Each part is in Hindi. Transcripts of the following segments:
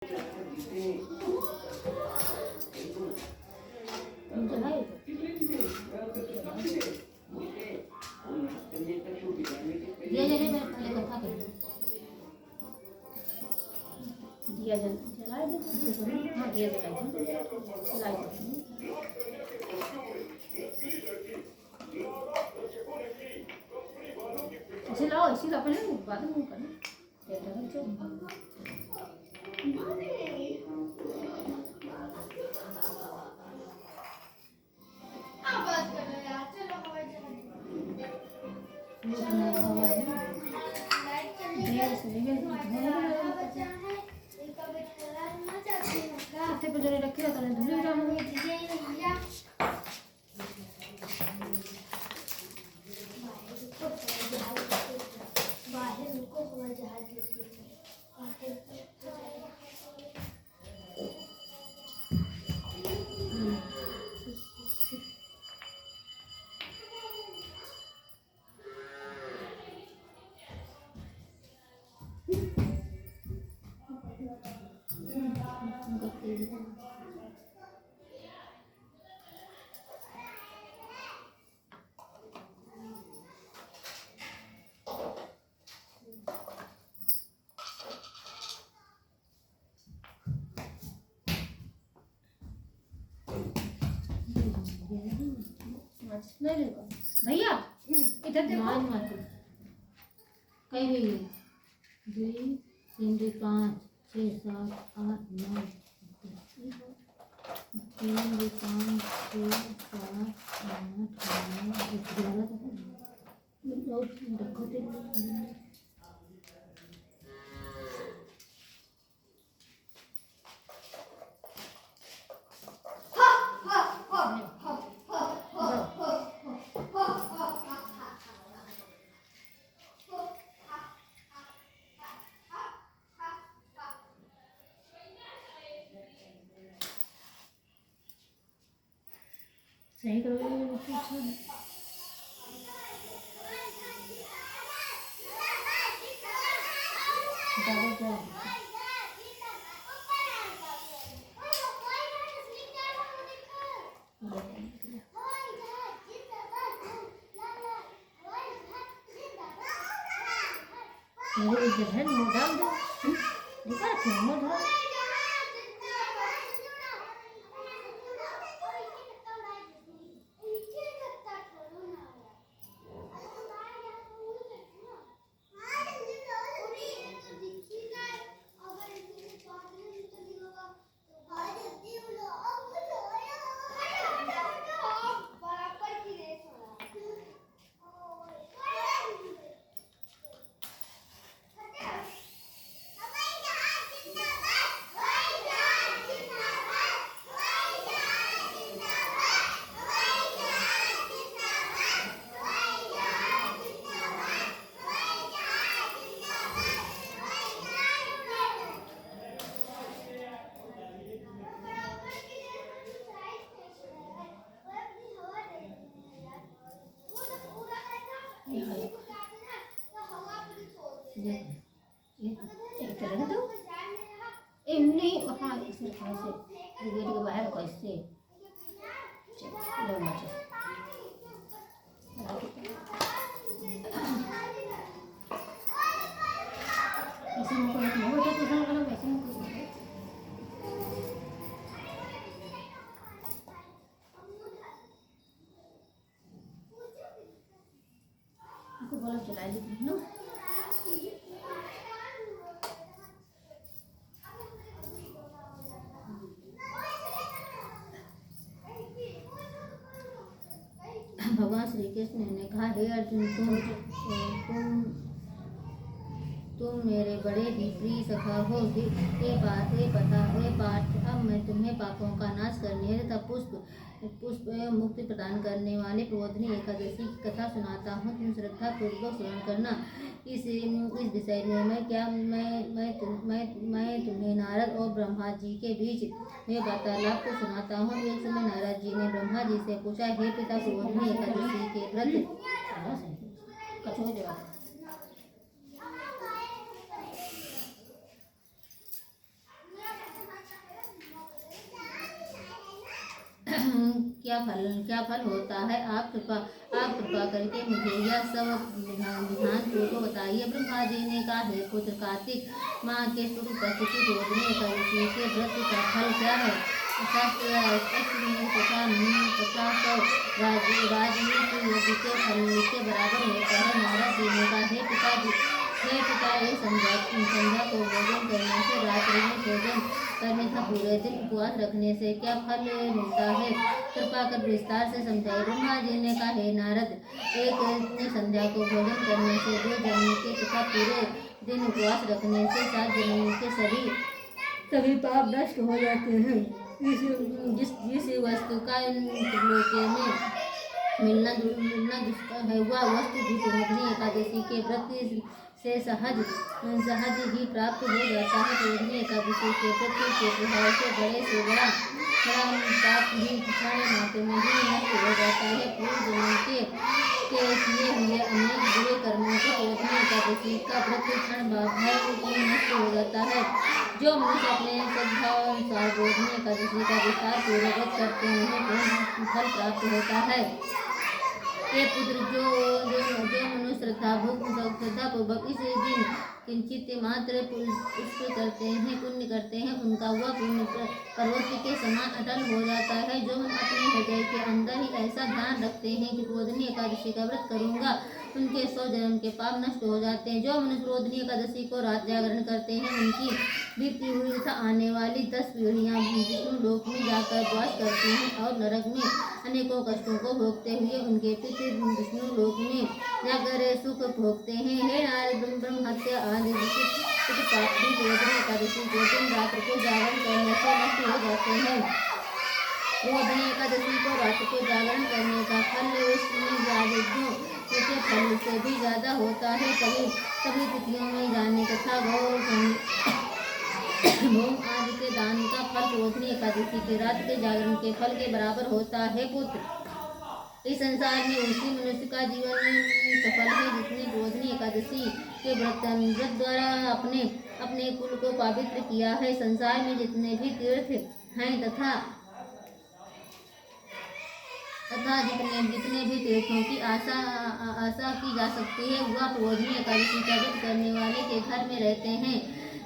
दिया जलाए दे। हाँ दिया जलाए जलाओ इसी का पहले बाद में करना पे जरे रखे रहता है धुली जाऊंगी नहीं भैया इधर देखो कहीं भी 2 3 2 5 6 7 8 9 3 2 5 6 7 8 सही करो मेरे इधर है डाल दो निकाल के डाल चला लेती हूँ भगवान श्री कृष्ण ने कहा हे अर्जुन तुम मेरे बड़े ही प्रिय सखा हो। हे पार्थ अब मैं तुम्हें पापों का नाश करने तथा पुष्प मुक्ति प्रदान करने वाले प्रबोधिनी एकादशी की कथा सुनाता हूँ। तुम श्रद्धा पूर्वक श्रवण करना। इस विषय में मैं तुम्हें नारद और ब्रह्मा जी के बीच में वार्तालाप को सुनाता हूँ। एक समय नारद जी ने ब्रह्मा जी से पूछा, हे पिता, प्रबोधिनी एकादशी के व्रत क्या फल होता है? आप कृपा करके मुझे यह सब विधान को बताइए। ब्रह्मा जी ने कहा, हे पुत्र, कार्तिक माह के शुक्ल पक्ष की रोहिणी एकादशी के व्रत का फल क्या है? तथा सौ राजनीति यज्ञ के फल के बराबर होता है। नारद जी ने कहा, हे पिता, ये संध्या को भोजन करने से, रात्रि में भोजन करने का पूरे दिन उपवास रखने से क्या फल मिलता है? कृपा कर विस्तार से समझाइए। ब्रह्मा जी ने कहा, हे नारद, एक संध्या को भोजन करने से 2 जन्म के तथा पूरे दिन उपवास रखने से 7 जन्म के सभी पाप नष्ट हो जाते हैं। जिस वस्तु का त्रिलोक में मिलना दुष्कर है, वह वस्तु भी रोहिणी एकादशी के व्रत से सहज ही प्राप्त हो जाता है। रोहिणी एकादशी के व्रत के प्रभाव से बड़े से बड़ा पाप भी क्षण मात्र में ही नष्ट हो जाता है। पूर्व जन्म के किए हुए अनेक बुरे कर्मों को रोहिणी एकादशी का व्रत क्षण भर में नष्ट हो जाता है। जो मनुष्य अपने श्रद्धानुसार रोहिणी एकादशी का विस्तार पूर्वक व्रत करते हैं, उन्हें पूर्ण फल प्राप्त होता है। हे पुत्र, जो मनुष्य श्रद्धापूर्वक इस दिन किंचित मात्र पुष्प करते हैं, पुण्य करते हैं, उनका वह पुण्य पर्वत के समान अटल हो जाता है। जो हम अपने हृदय के अंदर ही ऐसा ध्यान रखते हैं कि रोहिणी एकादशी का व्रत करूंगा, उनके 100 जन्म के पाप नष्ट हो जाते हैं। जो मनुष्य रोहिणी एकादशी को रात जागरण करते हैं, उनकी बीती हुई तथा आने वाली 10 पीढ़ियां विष्णु लोक में जाकर वास करती हैं और नरक में अनेकों कष्टों को भोगते हुए उनके पितृ विष्णु लोक में जाकर सुख भोगते हैं। हे नारद, ब्रह्म हत्या आदि पाप भी रोहिणी एकादशी के दिन रात्र को जागरण करने से नष्ट हो जाते हैं। रोहिणी एकादशी को रात को जागरण करने का फल उसमें यज्ञों के फल से भी ज्यादा होता है। सभी तिथियों में जाने तथा भोम आदि के दान का फल रोहिणी एकादशी के रात के जागरण के फल के बराबर होता है। पुत्र, इस संसार में उसी मनुष्य का जीवन सफल है जिसने रोहिणी एकादशी के व्रत द्वारा अपने कुल को पवित्र किया है। संसार में जितने भी तीर्थ हैं तथा जितने भी तीर्थों की आशा की जा सकती है, वह रोहिणी एकादशी का व्रत करने वाले के घर में रहते हैं।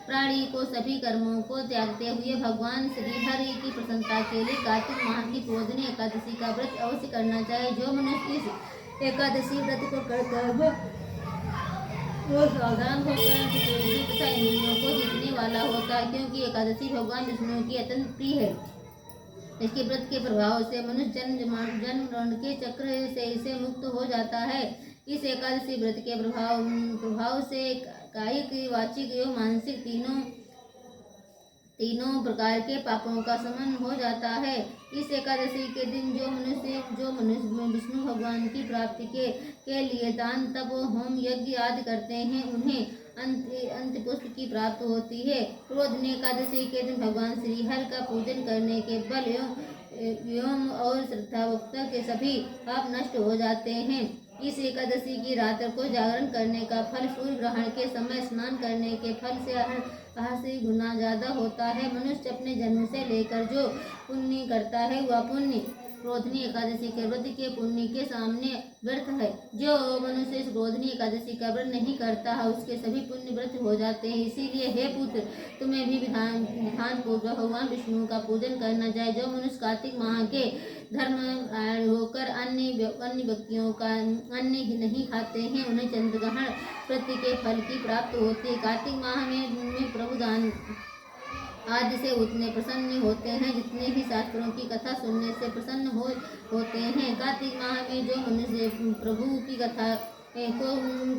प्राणी को सभी कर्मों को त्यागते हुए भगवान श्री हरि की प्रसन्नता के लिए कार्तिक माह की रोहिणी एकादशी का व्रत अवश्य करना चाहिए। जो मनुष्य इस एकादशी व्रत को करता है, वो सावधान होकर तथा इंद्रियों को जीतने वाला होता है, क्योंकि एकादशी भगवान विष्णु की अत्यंत प्रिय है। इसके व्रत के प्रभाव से मनुष्य जन्म मरण के चक्र से मुक्त हो जाता है। इस एकादशी व्रत के प्रभाव से कायिक, वाचिक एवं मानसिक तीनों प्रकार के पापों का शमन हो जाता है। इस एकादशी के दिन जो मनुष्य विष्णु भगवान की प्राप्ति के लिए दान, तप, होम, यज्ञ आदि करते हैं, उन्हें अंत पुष्प की प्राप्त होती है। रोहिणी एकादशी के दिन भगवान श्री हरि का पूजन करने के बल एवं और श्रद्धावक्ता के सभी पाप नष्ट हो जाते हैं। इस एकादशी की रात को जागरण करने का फल सूर्य ग्रहण के समय स्नान करने के फल से 80 गुना ज्यादा होता है। मनुष्य अपने जन्म से लेकर जो पुण्य करता है, वह पुण्य रोहिणी एकादशी के व्रत के पुण्य के सामने व्यर्थ है। जो मनुष्य इस रोहिणी एकादशी का व्रत नहीं करता है, उसके सभी पुण्य व्यर्थ हो जाते हैं। इसीलिए हे पुत्र, तुम्हें भी विधान पूर्वक भगवान विष्णु का पूजन करना चाहिए। जो मनुष्य कार्तिक माह के धर्म होकर अन्य व्यक्तियों का अन्न नहीं खाते हैं, उन्हें चंद्रग्रहण व्रत के फल की प्राप्त होती है। कार्तिक माह में प्रभु दान आदि से उतने प्रसन्न होते हैं जितने ही शास्त्रों की कथा सुनने से प्रसन्न होते हैं। कार्तिक माह में जो मनुष्य प्रभु की कथा को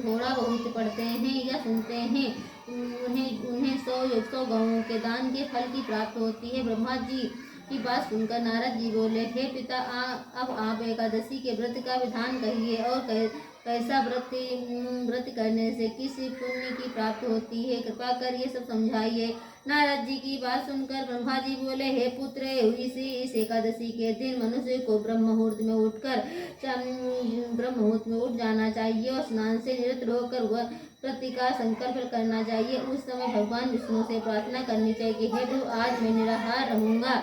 थोड़ा बहुत पढ़ते हैं या सुनते हैं, उन्हें 100 गौओं के दान के फल की प्राप्त होती है। ब्रह्मा जी की बात सुनकर नारद जी बोले, हे पिता, अब आप एकादशी के व्रत का विधान कहिए और कैसा व्रत करने से किस पुण्य की प्राप्ति होती है, कृपा कर ये सब समझाइए। नारद जी की बात सुनकर ब्रह्मा जी बोले, हे पुत्र, इस एकादशी के दिन मनुष्य को ब्रह्म मुहूर्त में उठ जाना चाहिए और स्नान से निवृत्त होकर वह व्रत का संकल्प करना चाहिए। उस समय भगवान विष्णु से प्रार्थना करनी चाहिए कि हे प्रभु, आज मैं निराहार रहूंगा।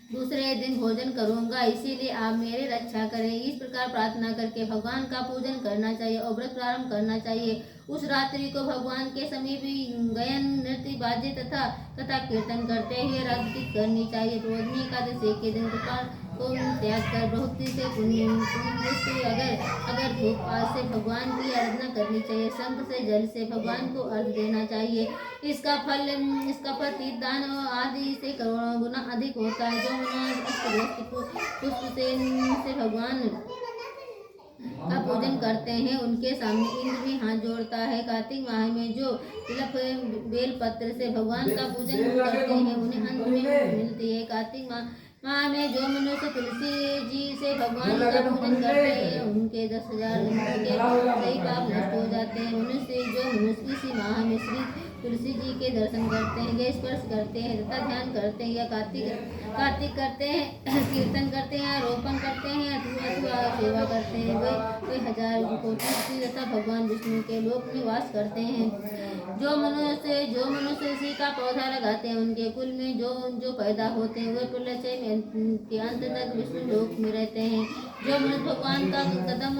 दूसरे दिन भोजन करूंगा, इसीलिए आप मेरी रक्षा करें। इस प्रकार प्रार्थना करके भगवान का पूजन करना चाहिए और व्रत प्रारंभ करना चाहिए। उस रात्रि को भगवान के समीप गायन, नृत्य, बाजे तथा कथा कीर्तन करते हुए रात व्यतीत करनी चाहिए। प्रबोधिनी एकादशी के दिन कृपाण को त्याग कर भक्ति से पुण्य से अगर धूप पास से भगवान की आराधना करनी चाहिए। शंख से, जल से भगवान को अर्घ देना चाहिए। इसका फल तीर्थ दान आदि से करोड़ों गुना अधिक होता है। जो पुष्प से भगवान का पूजन करते हैं उनके सामने इंद्र भी हाथ जोड़ता है। कार्तिक माह में जो तिलक बेल पत्र से भगवान का पूजन करते हैं उन्हें अंत में मिलती है। कार्तिक माह में जो मनुष्य तुलसी जी से भगवान का पूजन करते हैं उनके 10,000 जन्मों के कई पाप नष्ट हो जाते हैं। जो मनुष्य इसी माह में श्री तुलसी जी के दर्शन करते हैं, स्पर्श करते हैं तथा ध्यान करते हैं या कार्तिक करते हैं, कीर्तन करते हैं, रोपण करते हैं अथवा सेवा करते हैं, वे 1000 कोटि तथा भगवान विष्णु के लोक में वास करते हैं। जो मनुष्य इसी का पौधा लगाते हैं उनके कुल में जो पैदा होते हैं वे प्रलय के अंत तक विष्णु लोक में रहते हैं। जो मनुष्य भगवान का कदम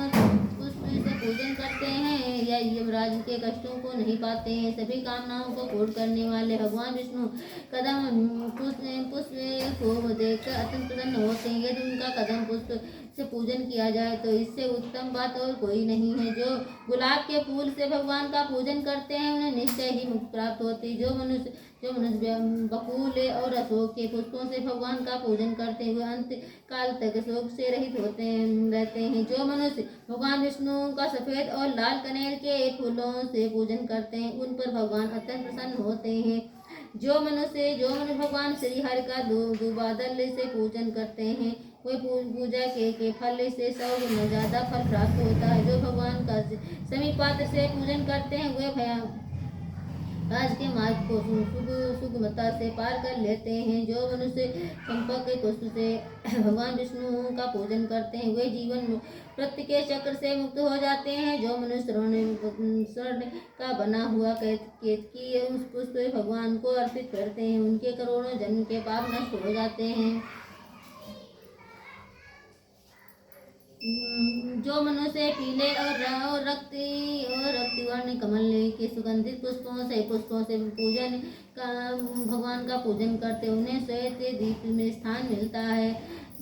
पुष्प से पूजन करते हैं या यमराज के कष्टों को नहीं पाते हैं। सभी कामनाओं को पूर्ण करने वाले भगवान विष्णु कदम पुष्प को देखकर अत्यंत प्रसन्न होते हैं। यदि उनका कदम पुष्प से पूजन किया जाए तो इससे उत्तम बात और कोई नहीं है। जो गुलाब के फूल से भगवान का पूजन करते हैं उन्हें निश्चय ही मुक्ति प्राप्त होती है। जो मनुष्य बकुल और अशोक के पुष्पों से भगवान का पूजन करते हुए अंत काल तक शोक से रहित रहते हैं। जो मनुष्य भगवान विष्णु का सफेद और लाल कनेर के फूलों से पूजन करते हैं उन पर भगवान अत्यंत प्रसन्न होते हैं। जो मनुष्य भगवान श्री हरि का दुबादल से पूजन करते हैं वे पूजा के फल से 100 गुना ज्यादा फल प्राप्त होता है। जो भगवान का समीपात्र से पूजन करते हैं वे राज के मार्ग को सुगमता से पार कर लेते हैं। जो मनुष्य चंपक के पुष्प से भगवान विष्णु का पूजन करते हैं वे जीवन मृत्यु के चक्र से मुक्त हो जाते हैं। जो मनुष्य स्वर्ण का बना हुआ केतकी उस पुष्प भगवान को अर्पित करते हैं उनके करोड़ों जन्म के पाप नष्ट हो जाते हैं। जो मनुष्य पीले और रक्ति वर्ण कमल के सुगंधित पुष्पों से पूजन भगवान का पूजन करते उन्हें श्वेत दीप में स्थान मिलता है।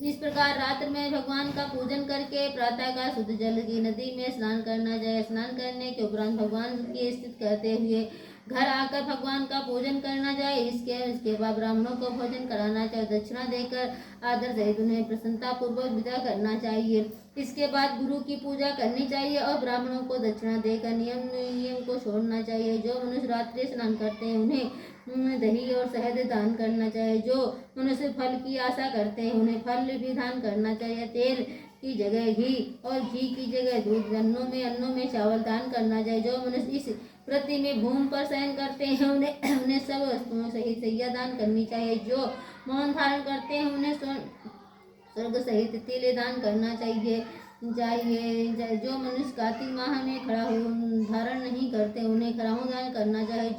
इस प्रकार रात्र में भगवान का पूजन करके प्रातः का शुद्ध जल की नदी में स्नान करना चाहिए। स्नान करने के उपरांत भगवान की स्थिति करते हुए घर आकर भगवान का पूजन करना चाहिए। इसके बाद ब्राह्मणों को भोजन कराना चाहिए। दक्षिणा देकर आदर सहित उन्हें प्रसन्नता पूर्वक विदा करना चाहिए। इसके बाद गुरु की पूजा करनी चाहिए और ब्राह्मणों को दक्षिणा देकर नियम को छोड़ना चाहिए। जो मनुष्य रात्रि स्नान करते हैं उन्हें दही और शहद दान करना चाहिए। जो मनुष्य फल की आशा करते हैं उन्हें फल भी दान करना चाहिए। तेल की जगह घी और घी की जगह दूध, अन्नों में चावल दान करना चाहिए। जो मनुष्य इस प्रति में भूमि पर शयन करते हैं उन्हें सब वस्तुओं सहित शैया दान करनी चाहिए। जो मौन धारण करते हैं उन्हें स्वर्ग सहित तिल दान करना चाहिए। जो मनुष्य कार्तिक माह में खड़ा धारण नहीं करते उन्हें खड़ाऊ दान करना चाहिए।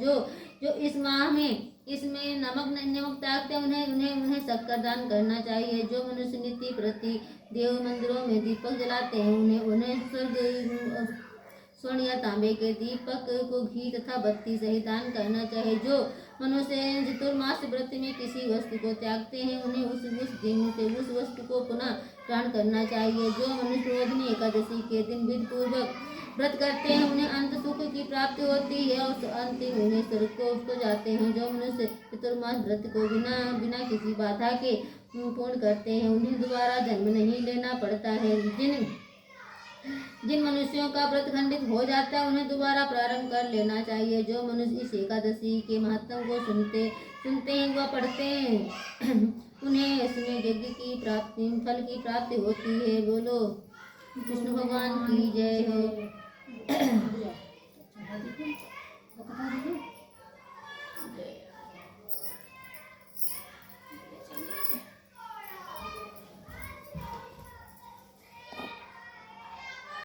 जो इस माह में इसमें नमक त्यागते उन्हें शक्कर दान करना चाहिए। जो मनुष्य नित्य प्रति देव मंदिरों में दीपक जलाते हैं उन्हें स्वर्ण या तांबे के दीपक को घी तथा बत्ती सहित दान करना चाहिए। जो मनुष्य चतुर्मास व्रत में किसी वस्तु को त्यागते हैं उन्हें उस दिन से उस वस्तु को पुनः ग्रहण करना चाहिए। जो मनुष्य प्रबोधिनी एकादशी के दिन विधि पूर्वक व्रत करते हैं उन्हें अंत सुख की प्राप्ति होती है और अंतिम उन्हें स्वर्ग को उसको जाते हैं। जो मनुष्य चतुर्मास व्रत को बिना किसी बाधा के पूर्ण करते हैं उन्हें दोबारा जन्म नहीं लेना पड़ता है। जिन मनुष्यों का व्रत खंडित हो जाता है उन्हें दोबारा प्रारंभ कर लेना चाहिए। जो मनुष्य इस एकादशी के महत्व को सुनते हैं व पढ़ते हैं उन्हें इसमें यज्ञ की प्राप्ति फल की प्राप्ति होती है। बोलो कृष्ण भगवान की जय हो।